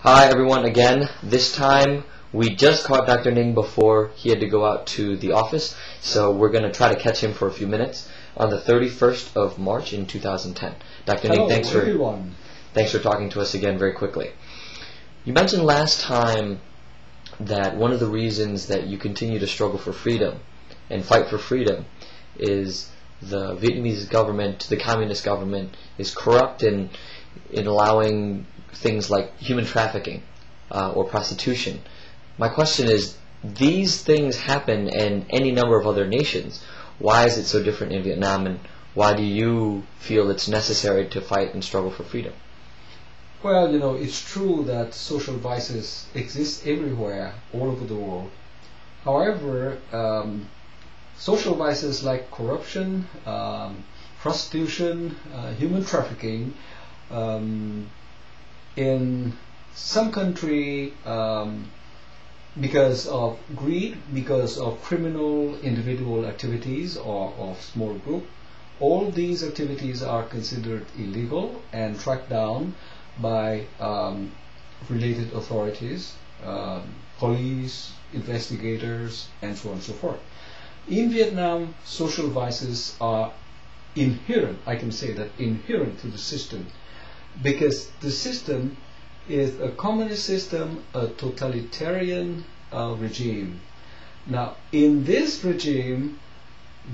Hi everyone again. This time we just caught Dr. Ninh before he had to go out to the office, so we're going to try to catch him for a few minutes on the 31st of March in 2010. Dr. Ninh, thanks for talking to us again very quickly. You mentioned last time that one of the reasons that you continue to struggle for freedom and fight for freedom is the Vietnamese government, the communist government, is corrupt in allowing things like human trafficking or prostitution. My question is, these things happen in any number of other nations. Why is it so different in Vietnam, and why do you feel it's necessary to fight and struggle for freedom? Well, it's true that social vices exist everywhere, all over the world. However, social vices like corruption, prostitution, human trafficking, in some country, because of greed, because of criminal individual activities or of small group, all these activities are considered illegal and tracked down by related authorities, police, investigators, and so on and so forth. In Vietnam, social vices are inherent, I can say that, inherent to the system, because the system is a communist system, a totalitarian regime. Now, in this regime,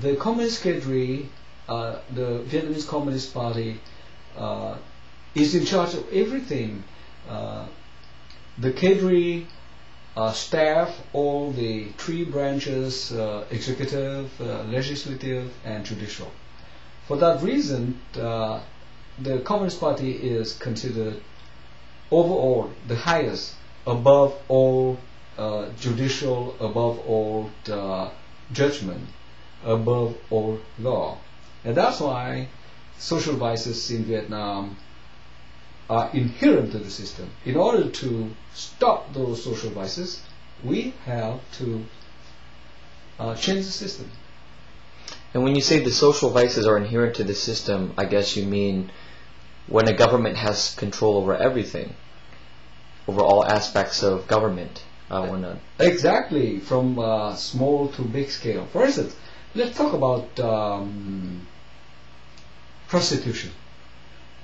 the communist cadre, the Vietnamese Communist Party, is in charge of everything. The cadre staff all the three branches, executive, legislative, and judicial. For that reason, the Communist Party is considered overall the highest, above all judicial, above all judgment, above all law. And that's why social vices in Vietnam are inherent to the system. In order to stop those social vices, we have to change the system. And when you say the social vices are inherent to the system, I guess you mean when a government has control over everything, over all aspects of government. Exactly, from small to big scale. For instance, let's talk about prostitution.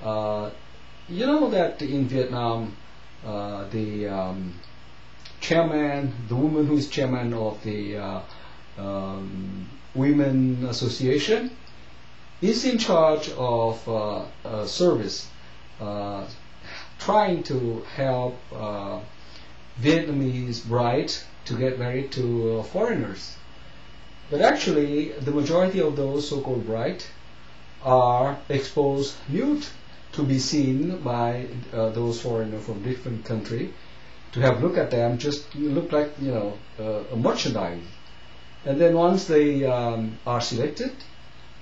You know that in Vietnam, the chairman, the woman who is chairman of the Women Association, is in charge of a service trying to help Vietnamese brides to get married to foreigners. But actually, the majority of those so-called brides are exposed nude to be seen by those foreigners from different countries, to have a look at them, just look like a merchandise. And then once they are selected,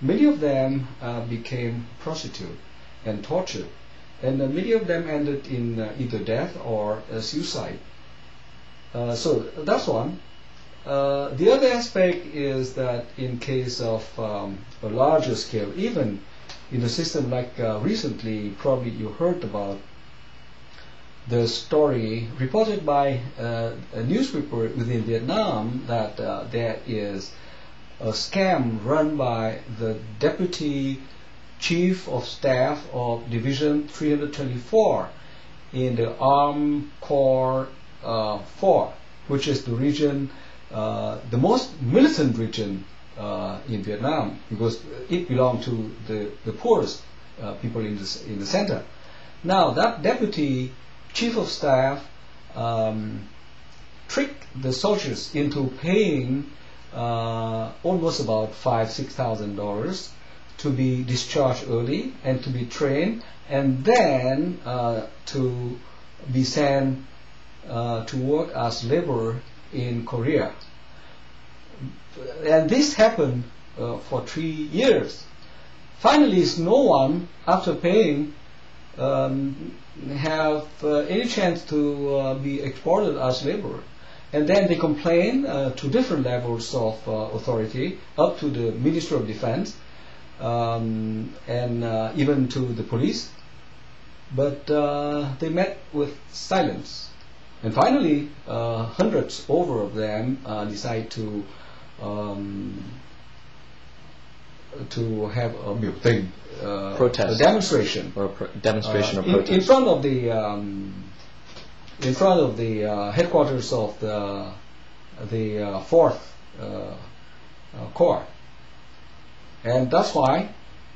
many of them became prostitutes and tortured, and many of them ended in either death or suicide. So that's one. The other aspect is that in case of a larger scale, even in a system like recently, probably you heard about the story reported by a newspaper within Vietnam that there is a scam run by the Deputy Chief of Staff of Division 324 in the Armed Corps 4, which is the region, the most militant region in Vietnam, because it belonged to the poorest people in the center. Now, that Deputy Chief of Staff tricked the soldiers into paying almost about $5,000–6,000 to be discharged early and to be trained, and then to be sent to work as labor in Korea. And this happened for 3 years. Finally, no one, after paying, have any chance to be exported as labor. And then they complain to different levels of authority, up to the Ministry of Defense, and even to the police. but they met with silence. And finally, hundreds over of them decide to have a biểu tình, protest, a demonstration, or demonstration or protest in front of the headquarters of the Fourth Corps, and that's why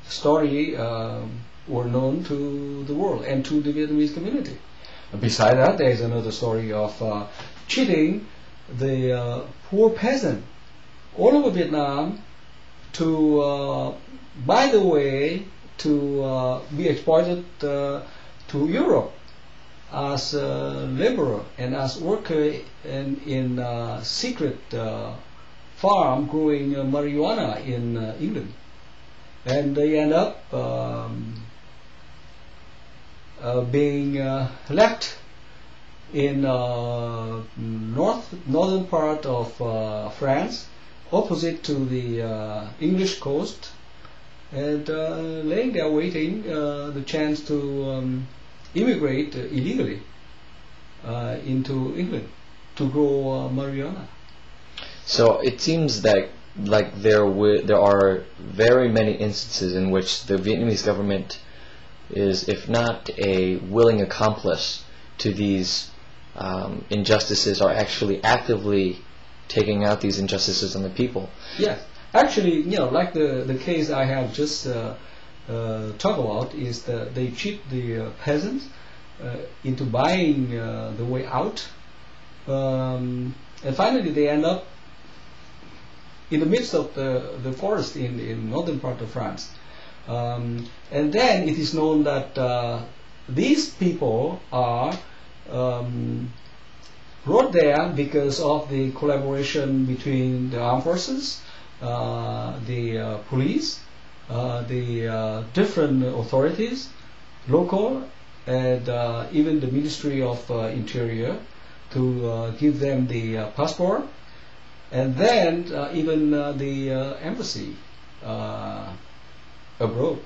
story were known to the world and to the Vietnamese community. Beside that, there is another story of cheating the poor peasant all over Vietnam to, by the way, to be exploited to Europe as a laborer and as worker in secret farm growing marijuana in England, and they end up being left in northern part of France, opposite to the English coast, and laying there waiting the chance to immigrate illegally into England to grow marijuana. So it seems that there are very many instances in which the Vietnamese government is, if not a willing accomplice to these injustices, are actually actively taking out these injustices on the people. Yes, actually, like the case I have just talked about, is that they cheat the peasants into buying the way out, and finally they end up in the midst of the forest in northern part of France. And then it is known that these people are brought there because of the collaboration between the armed forces, the police, the different authorities, local, and even the Ministry of Interior, to give them the passport, and then even the embassy abroad,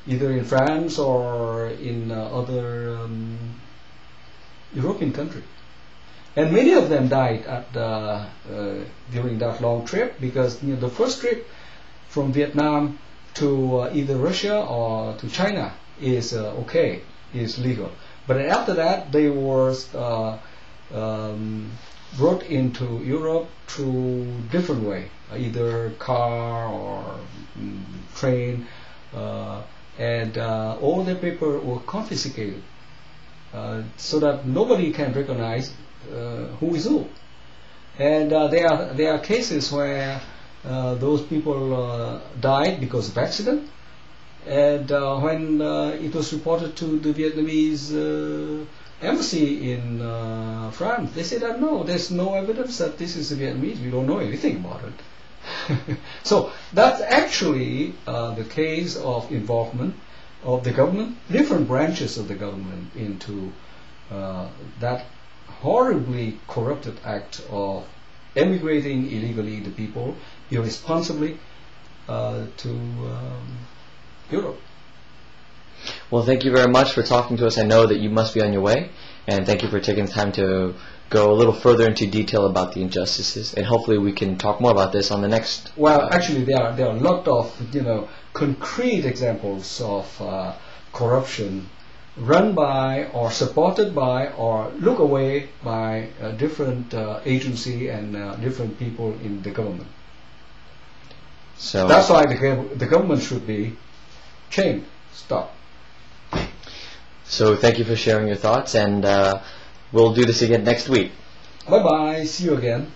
either in France or in other European countries. And many of them died at during that long trip, because the first trip from Vietnam to either Russia or to China is okay, is legal. But after that, they were brought into Europe through different way, either car or train, and all their papers were confiscated, so that nobody can recognize who is who. And there are cases where those people died because of accident, and when it was reported to the Vietnamese embassy in France, they said that no, there's no evidence that this is the Vietnamese, we don't know anything about it. So that's actually the case of involvement of the government, different branches of the government, into that horribly corrupted act of emigrating illegally the people irresponsibly to Europe. Well, thank you very much for talking to us. I know that you must be on your way, and thank you for taking the time to go a little further into detail about the injustices, and hopefully we can talk more about this on the next. Well, actually there are a lot of concrete examples of corruption run by or supported by or looked away by different agency and different people in the government. So that's why the government should be changed, stopped. So thank you for sharing your thoughts, and we'll do this again next week. Bye bye, see you again.